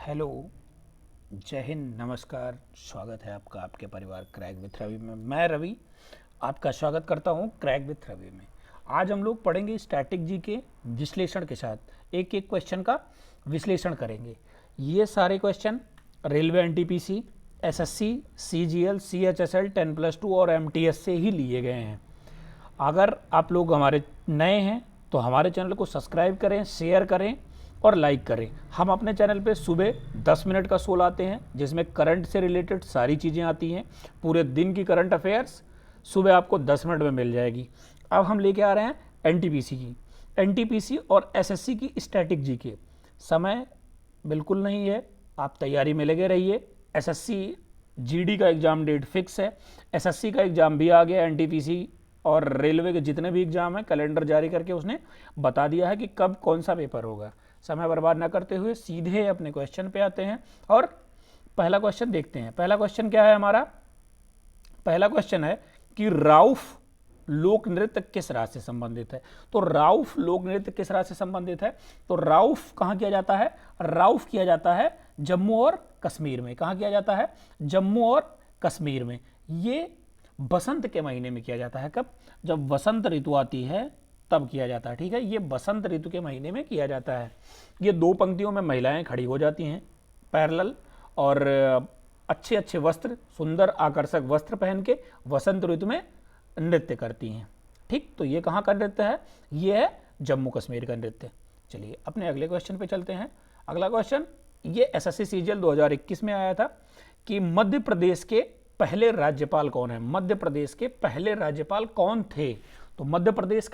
Hello, जय हिंद, नमस्कार। स्वागत है आपका आपके परिवार क्रैक विथ रवि में। मैं रवि आपका स्वागत करता हूं क्रैक विथ रवि में। आज हम लोग पढ़ेंगे स्टैटिक जी के विश्लेषण के साथ एक एक क्वेश्चन का विश्लेषण करेंगे। ये सारे question railway NTPC, SSC, CGL, CHSL 10+2 और एमटीएस से ही लिए गए हैं। अगर आप लोग हमारे नए हैं तो हमारे चैनल को सब्सक्राइब करें, शेयर करें और लाइक करें। हम अपने चैनल पे सुबह 10 मिनट का शो लाते हैं जिसमें करंट से रिलेटेड सारी चीज़ें आती हैं। पूरे दिन की करंट अफेयर्स सुबह आपको 10 मिनट में मिल जाएगी। अब हम लेके आ रहे हैं एनटीपीसी और एसएससी की स्टैटिक जी के। समय बिल्कुल नहीं है, आप तैयारी में लगे रहिए। एसएससी जीडी का एग्ज़ाम डेट फिक्स है, एसएससी का एग्ज़ाम भी आ गया। एनटीपीसी और रेलवे के जितने भी एग्ज़ाम हैं कैलेंडर जारी करके उसने बता दिया है कि कब कौन सा पेपर होगा। समय बर्बाद ना करते हुए सीधे अपने क्वेश्चन पे आते हैं और पहला क्वेश्चन देखते हैं। पहला क्वेश्चन क्या है हमारा? पहला क्वेश्चन है कि राउफ लोक नृत्य किस राज्य से संबंधित है। तो राउफ लोक नृत्य किस राज्य से संबंधित है? तो राउफ कहाँ किया जाता है? राउफ किया जाता है जम्मू और कश्मीर में। कहाँ किया जाता है? जम्मू और कश्मीर में। ये बसंत के महीने में किया जाता है। कब? जब बसंत ऋतु आती है तब किया जाता है। ठीक है, ये बसंत ऋतु के महीने में किया जाता है। ये दो पंक्तियों में महिलाएं खड़ी हो जाती हैं पैरेलल और अच्छे अच्छे वस्त्र, सुंदर आकर्षक वस्त्र पहन के वसंत ऋतु में नृत्य करती हैं। ठीक, तो ये कहाँ का नृत्य है? ये है जम्मू कश्मीर का नृत्य। चलिए अपने अगले क्वेश्चन पे चलते हैं। अगला क्वेश्चन ये एसएससी सीजीएल 2021 में आया था कि मध्य प्रदेश के पहले राज्यपाल कौन है? मध्य प्रदेश के पहले राज्यपाल कौन थे? तो मध्य प्रदेश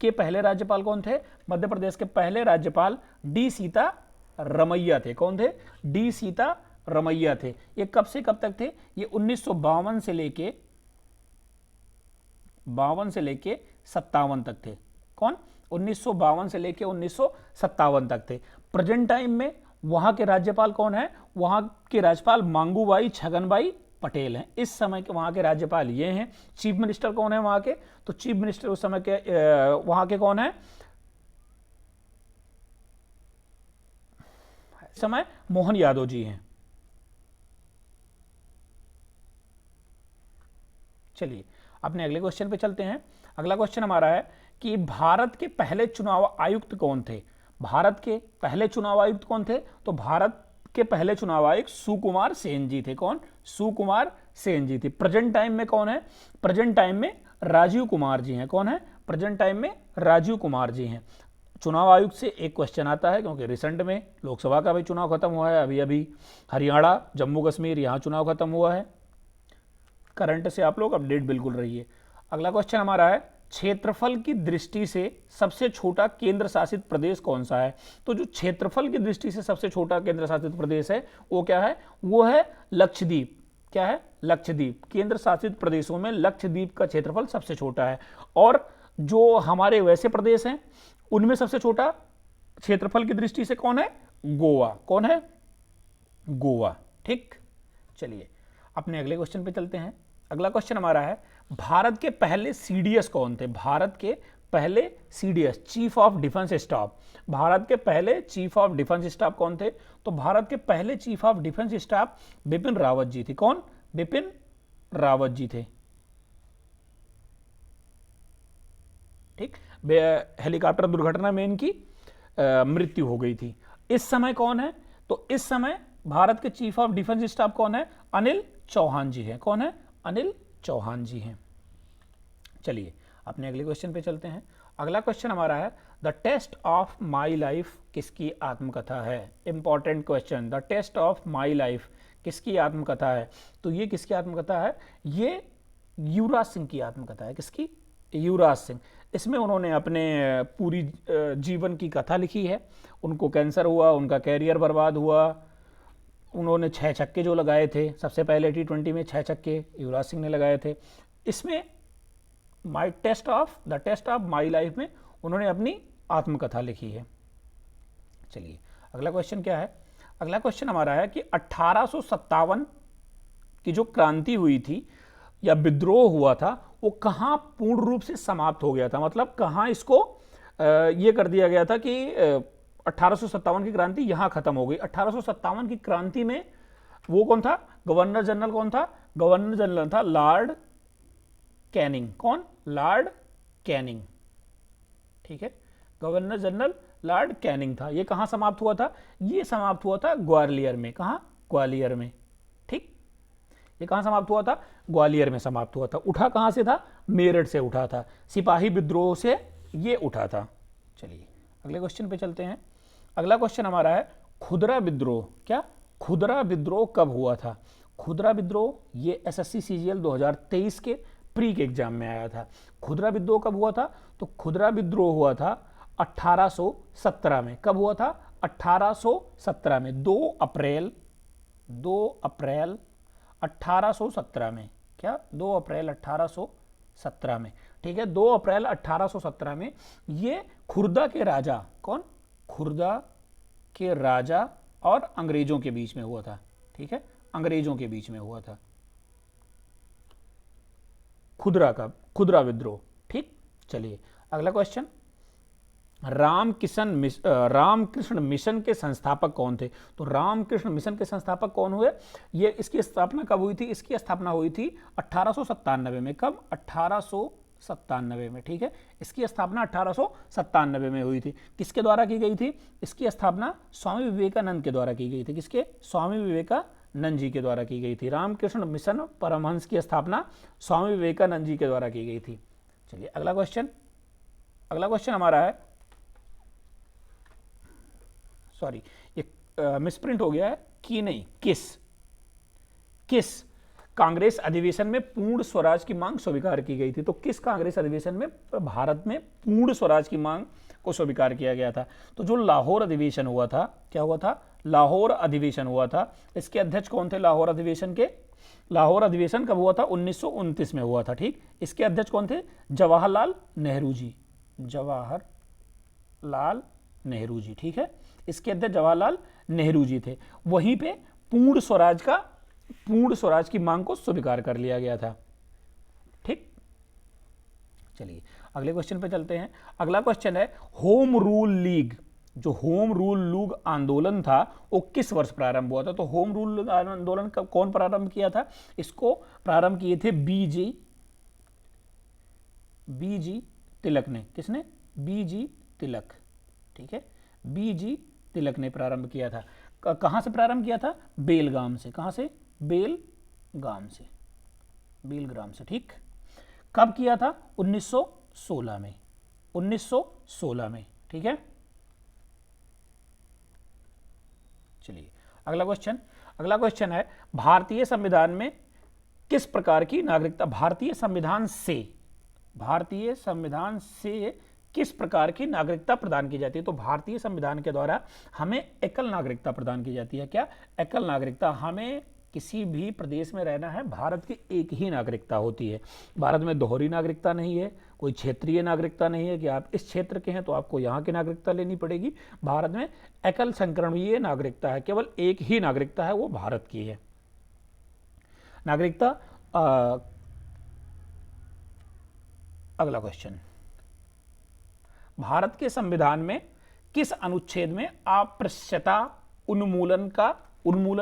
के पहले राज्यपाल कौन थे? मध्य प्रदेश के पहले राज्यपाल डी सीता रमैया थे। कौन थे? डी सीता रमैया थे। ये कब से कब तक थे? ये 1952 से लेके 57 तक थे। कौन? 1952 से लेके 1957 तक थे। प्रेजेंट टाइम में वहां के राज्यपाल कौन है? वहां के राज्यपाल मांगूबाई छगनबाई पटेल हैं। इस समय के वहाँ के राज्यपाल ये हैं। चीफ मिनिस्टर कौन है वहाँ के? तो चीफ मिनिस्टर उस समय के वहाँ के कौन है? इस समय मोहन यादव जी हैं। चलिए अपने अगले क्वेश्चन पे चलते हैं। अगला क्वेश्चन हमारा है कि भारत के पहले चुनाव आयुक्त कौन थे? भारत के पहले चुनाव आयुक्त कौन थे? तो भारत के पहले चुनाव आयुक्त सुकुमार सेन जी थे। कौन? सुकुमार सेन जी थे। प्रेजेंट टाइम में कौन है? प्रेजेंट टाइम में राजीव कुमार जी हैं। कौन है? प्रेजेंट टाइम में राजीव कुमार जी हैं। चुनाव आयुक्त से एक क्वेश्चन आता है क्योंकि रिसेंट में लोकसभा का भी चुनाव खत्म हुआ है। अभी अभी हरियाणा, जम्मू कश्मीर यहाँ चुनाव खत्म हुआ है। करंट से आप लोग अपडेट बिल्कुल रहिए। अगला क्वेश्चन हमारा है क्षेत्रफल की दृष्टि से सबसे छोटा केंद्र शासित प्रदेश कौन सा है? तो जो क्षेत्रफल की दृष्टि से सबसे छोटा केंद्र शासित प्रदेश है वो क्या है? वो है लक्षद्वीप। क्या है? लक्षद्वीप। केंद्र शासित प्रदेशों में लक्षद्वीप का क्षेत्रफल सबसे छोटा है। और जो हमारे वैसे प्रदेश हैं उनमें सबसे छोटा क्षेत्रफल की दृष्टि से कौन है? गोवा। कौन है? गोवा। ठीक, चलिए अपने अगले क्वेश्चन पे चलते हैं। अगला क्वेश्चन हमारा है भारत के पहले सीडीएस कौन थे? भारत के पहले CDS, chief of defence staff. Bharat के पहले चीफ ऑफ डिफेंस स्टाफ कौन थे? तो भारत के पहले chief of defence staff Bipin Rawat ji थे। कौन? बिपिन रावत जी थे। ठीक, हेलीकॉप्टर दुर्घटना में इनकी मृत्यु हो गई थी। इस समय कौन है? तो इस समय भारत के चीफ ऑफ डिफेंस स्टाफ कौन है? अनिल चौहान जी हैं। कौन है? अनिल चौहान जी हैं। चलिए अपने अगले क्वेश्चन पे चलते हैं। अगला क्वेश्चन हमारा है the test of my life किसकी आत्मकथा है? Important question. The test of my life किसकी आत्मकथा है? तो ये किसकी आत्मकथा है? ये युवराज सिंह की आत्मकथा है। किसकी? युवराज सिंह। इसमें उन्होंने अपने पूरी जीवन की कथा लिखी है। उनको कैंसर हुआ, उनका कैरियर बर्बाद हुआ, उन्होंने 6 छक्के जो लगाए थे सबसे पहले T20 में 6 छक्के युवराज सिंह ने लगाए थे। इसमें the test of my life में उन्होंने अपनी आत्मकथा लिखी है। चलिए अगला क्वेश्चन क्या है? अगला क्वेश्चन हमारा है कि 1857 की जो क्रांति हुई थी या विद्रोह हुआ था वो कहाँ पूर्ण रूप से समाप्त हो गया था? मतलब कहाँ इसको ये कर दिया गया था कि 1857 की क्रांति यहां खत्म हो गई। 1857 की क्रांति में वो कौन था, गवर्नर जनरल कौन था, गवर्नर जनरल था लॉर्ड कैनिंग। कौन, लॉर्ड कैनिंग, ठीक है, गवर्नर जनरल लॉर्ड कैनिंग था। ये कहां समाप्त हुआ था, ये समाप्त हुआ था ग्वालियर में। कहां, ग्वालियर में, ठीक, ये कहां समाप्त हुआ था, ग्वालियर में समाप्त हुआ था। उठा कहां से था, मेरठ से उठा था, सिपाही विद्रोह से ये उठा था। चलिए अगले क्वेश्चन पे चलते हैं। अगला क्वेश्चन हमारा है खुदरा विद्रोह। क्या, खुदरा विद्रोह कब हुआ था। खुदरा विद्रोह ये एसएससी सीजीएल 2023 के प्री के एग्जाम में आया था। खुदरा विद्रोह कब हुआ था, तो खुदरा विद्रोह हुआ था 1817 में। कब हुआ था, 1817 में, 2 अप्रैल 1817 में। क्या, 2 अप्रैल 1817 में, ठीक है, 2 अप्रैल 1817 में ये खुर्दा के राजा, कौन, खुर्दा के राजा और अंग्रेजों के बीच में हुआ था। ठीक है, अंग्रेजों के बीच में हुआ था खुदरा विद्रोह। ठीक, चलिए अगला क्वेश्चन, रामकृष्ण मिशन के संस्थापक कौन थे। तो रामकृष्ण मिशन के संस्थापक कौन हुए, ये इसकी स्थापना कब हुई थी, इसकी स्थापना हुई थी 1897 में। कब, 1897 में, ठीक है, इसकी स्थापना 1897 में हुई थी। किसके द्वारा की गई थी, इसकी स्थापना स्वामी विवेकानंद के द्वारा की गई थी। किसके, स्वामी विवेकानंद जी के द्वारा की गई थी। रामकृष्ण मिशन परमहंस की स्थापना स्वामी विवेकानंद जी के द्वारा की गई थी। चलिए अगला क्वेश्चन हमारा है, सॉरी ये मिसप्रिंट हो गया है, कि नहीं, किस कांग्रेस अधिवेशन में पूर्ण स्वराज की मांग स्वीकार की गई थी। तो किस कांग्रेस अधिवेशन में भारत में पूर्ण स्वराज की मांग को स्वीकार किया गया था। तो जो लाहौर अधिवेशन हुआ था, क्या हुआ था, लाहौर अधिवेशन हुआ था। इसके अध्यक्ष कौन थे लाहौर अधिवेशन के, लाहौर अधिवेशन कब हुआ था, 1929 में हुआ था। ठीक, इसके अध्यक्ष कौन थे, जवाहरलाल नेहरू जी, जवाहरलाल नेहरू जी, ठीक है, इसके अध्यक्ष जवाहरलाल नेहरू जी थे। वहीं पे पूर्ण स्वराज की मांग को स्वीकार कर लिया गया था। ठीक, चलिए अगले क्वेश्चन पे चलते हैं। अगला क्वेश्चन है होम रूल लीग। जो होम रूल लीग आंदोलन था वो किस वर्ष प्रारंभ हुआ था। तो होम रूल आंदोलन कौन प्रारंभ किया था, इसको प्रारंभ किए थे बीजी तिलक ने। किसने, बीजी तिलक, ठीक है, बीजी तिलक ने प्रारंभ किया था। कहां से प्रारंभ किया था, बेलगाम से। कहां से, बेलग्राम से, ठीक। कब किया था, 1916 में, 1916 में, ठीक है। चलिए अगला क्वेश्चन है भारतीय संविधान में किस प्रकार की नागरिकता, भारतीय संविधान से किस प्रकार की नागरिकता प्रदान की जाती है। तो भारतीय संविधान के द्वारा हमें एकल नागरिकता प्रदान की जाती है। क्या, एकल नागरिकता, हमें किसी भी प्रदेश में रहना है, भारत की एक ही नागरिकता होती है। भारत में दोहरी नागरिकता नहीं है, कोई क्षेत्रीय नागरिकता नहीं है कि आप इस क्षेत्र के हैं तो आपको यहाँ की नागरिकता लेनी पड़ेगी। भारत में एकल संक्रमणीय नागरिकता है, केवल एक ही नागरिकता है, वो भारत की है नागरिकता। अगला क्वेश्चन, भारत के संविधान में किस अनुच्छेद में अस्पृश्यता उन्मूलन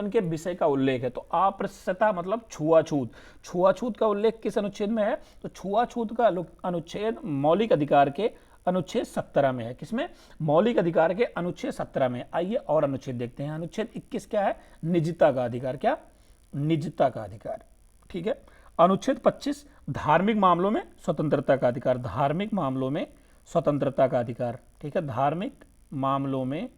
के विषय का उल्लेख है। तो अस्पृश्यता मतलब छुआछूत का उल्लेख किस अनुच्छेद में है। तो छुआछूत का अनुच्छेद मौलिक अधिकार के अनुच्छेद 17 में है। किसमें, मौलिक अधिकार के अनुच्छेद 17 में। आइए और अनुच्छेद देखते हैं। अनुच्छेद 21 क्या है, निजता का अधिकार। क्या, निजता का अधिकार, ठीक है। अनुच्छेद 25 धार्मिक मामलों में स्वतंत्रता का अधिकार, धार्मिक मामलों में स्वतंत्रता का अधिकार, ठीक है, धार्मिक मामलों में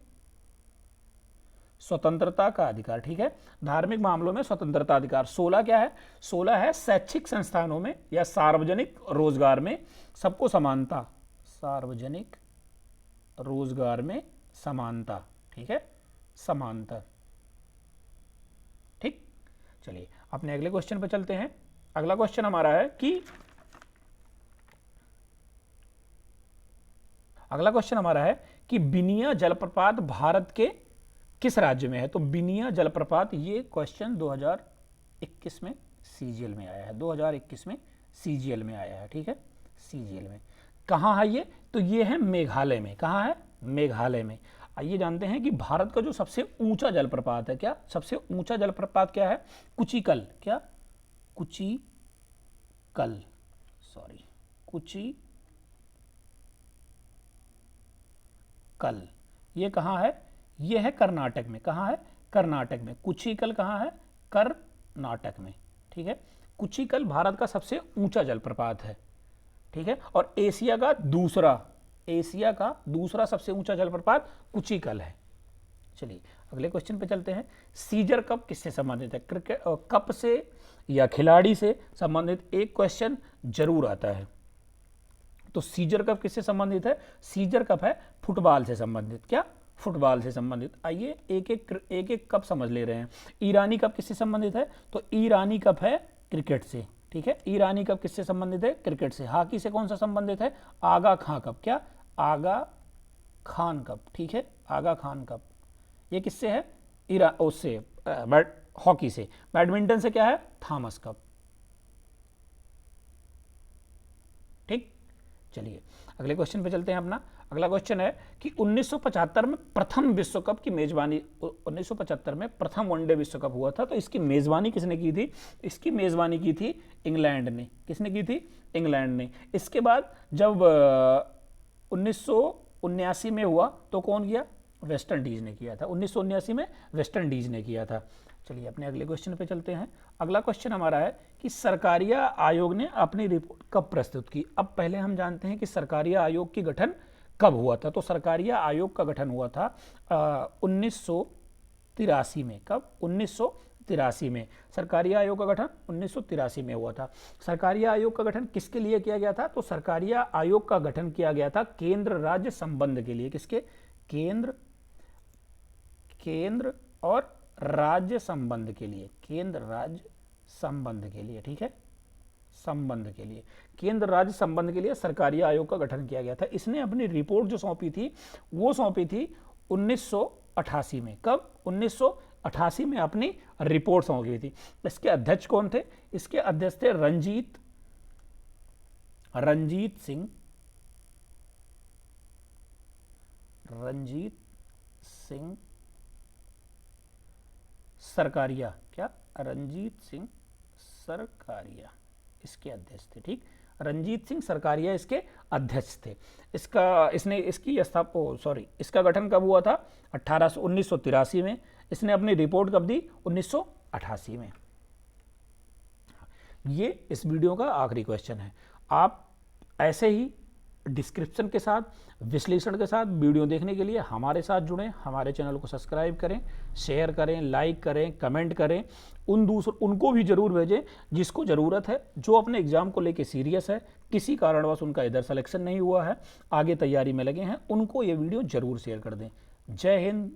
स्वतंत्रता का अधिकार, ठीक है, धार्मिक मामलों में स्वतंत्रता अधिकार। 16 क्या है, 16 है शैक्षिक संस्थानों में या सार्वजनिक रोजगार में सबको समानता, सार्वजनिक रोजगार में समानता, ठीक है, समानता। ठीक, चलिए अपने अगले क्वेश्चन पर चलते हैं। अगला क्वेश्चन हमारा है कि बिनिया जलप्रपात भारत के किस राज्य में है। तो बिनिया जलप्रपात, ये क्वेश्चन 2021 में सीजीएल में आया है, 2021 में सीजीएल में आया है, ठीक है, सीजीएल में। कहाँ है ये, तो ये है मेघालय में। कहाँ है, मेघालय में। आइए जानते हैं कि भारत का जो सबसे ऊंचा जलप्रपात है, क्या सबसे ऊंचा जलप्रपात क्या है? कुचिकल, क्या? कुचिकल, सॉरी, कुचिकल, ये कहाँ है? ये है कर्नाटक में। कहाँ है? कर्नाटक में। कुचिकल कहाँ है? कर्नाटक में, ठीक है। कुचिकल भारत का सबसे ऊंचा जलप्रपात है, ठीक है। और एशिया का दूसरा सबसे ऊंचा जलप्रपात कुचिकल है। चलिए अगले क्वेश्चन पे चलते हैं। सीजर कप किससे संबंधित है? क्रिकेट कप से या खिलाड़ी से संबंधित एक क्वेश्चन जरूर आता है। तो सीजर कप किससे संबंधित है? सीजर कप है फुटबॉल से संबंधित। क्या? फुटबॉल से संबंधित। आइए एक एक कप समझ ले रहे हैं। ईरानी कप किससे संबंधित है? तो ईरानी कप है क्रिकेट से, ठीक है। ईरानी कप किससे संबंधित है? क्रिकेट से। हॉकी से कौन सा संबंधित है? आगा खां कप। क्या? आगा खान कप, ठीक है। आगा खान कप ये किससे है? उससे हॉकी से। बैडमिंटन से क्या है? थॉमस कप, ठीक। चलिए अगले क्वेश्चन पे चलते हैं अपना। अगला क्वेश्चन है कि 1975 में प्रथम विश्व कप की मेजबानी, 1975 में प्रथम वनडे विश्व कप हुआ था, तो इसकी मेजबानी किसने की थी? इसकी मेजबानी की थी इंग्लैंड ने। किसने की थी? इंग्लैंड ने। इसके बाद जब 1979 में हुआ तो कौन किया? वेस्ट इंडीज ने किया था। 1979 में वेस्ट इंडीज ने किया था। चलिए अपने अगले क्वेश्चन पे चलते हैं। अगला क्वेश्चन हमारा है कि सरकारिया आयोग ने अपनी रिपोर्ट कब प्रस्तुत की? अब पहले हम जानते हैं कि सरकारिया आयोग की गठन कब हुआ था। तो सरकारिया आयोग का गठन हुआ था 1983 में। कब? 1983 में। सरकारिया आयोग का गठन 1983 में हुआ था। सरकारिया आयोग का गठन किसके लिए किया गया था? तो सरकारिया आयोग का गठन किया गया था केंद्र राज्य संबंध के लिए। किसके? केंद्र और राज्य संबंध के लिए। केंद्र राज्य संबंध के लिए, ठीक है। संबंध के लिए, केंद्र राज्य संबंध के लिए सरकारिया आयोग का गठन किया गया था। इसने अपनी रिपोर्ट जो सौंपी थी वो सौंपी थी 1988 में। कब? 1988 में अपनी रिपोर्ट सौंपी थी। इसके अध्यक्ष कौन थे? इसके अध्यक्ष थे रंजीत सिंह सरकारिया। क्या? रंजीत सिंह सरकारिया इसके अध्यक्ष थे, ठीक। रंजीत सिंह सरकारिया इसके अध्यक्ष थे। इसका गठन कब हुआ था? 1983 में। इसने अपनी रिपोर्ट कब दी? 1988 में। ये इस वीडियो का आखिरी क्वेश्चन है। आप ऐसे ही डिस्क्रिप्शन के साथ, विश्लेषण के साथ वीडियो देखने के लिए हमारे साथ जुड़ें। हमारे चैनल को सब्सक्राइब करें, शेयर करें, लाइक करें, कमेंट करें। उनको भी जरूर भेजें जिसको ज़रूरत है, जो अपने एग्ज़ाम को लेके सीरियस है, किसी कारणवश उनका इधर सिलेक्शन नहीं हुआ है, आगे तैयारी में लगे हैं, उनको ये वीडियो ज़रूर शेयर कर दें। जय हिंद,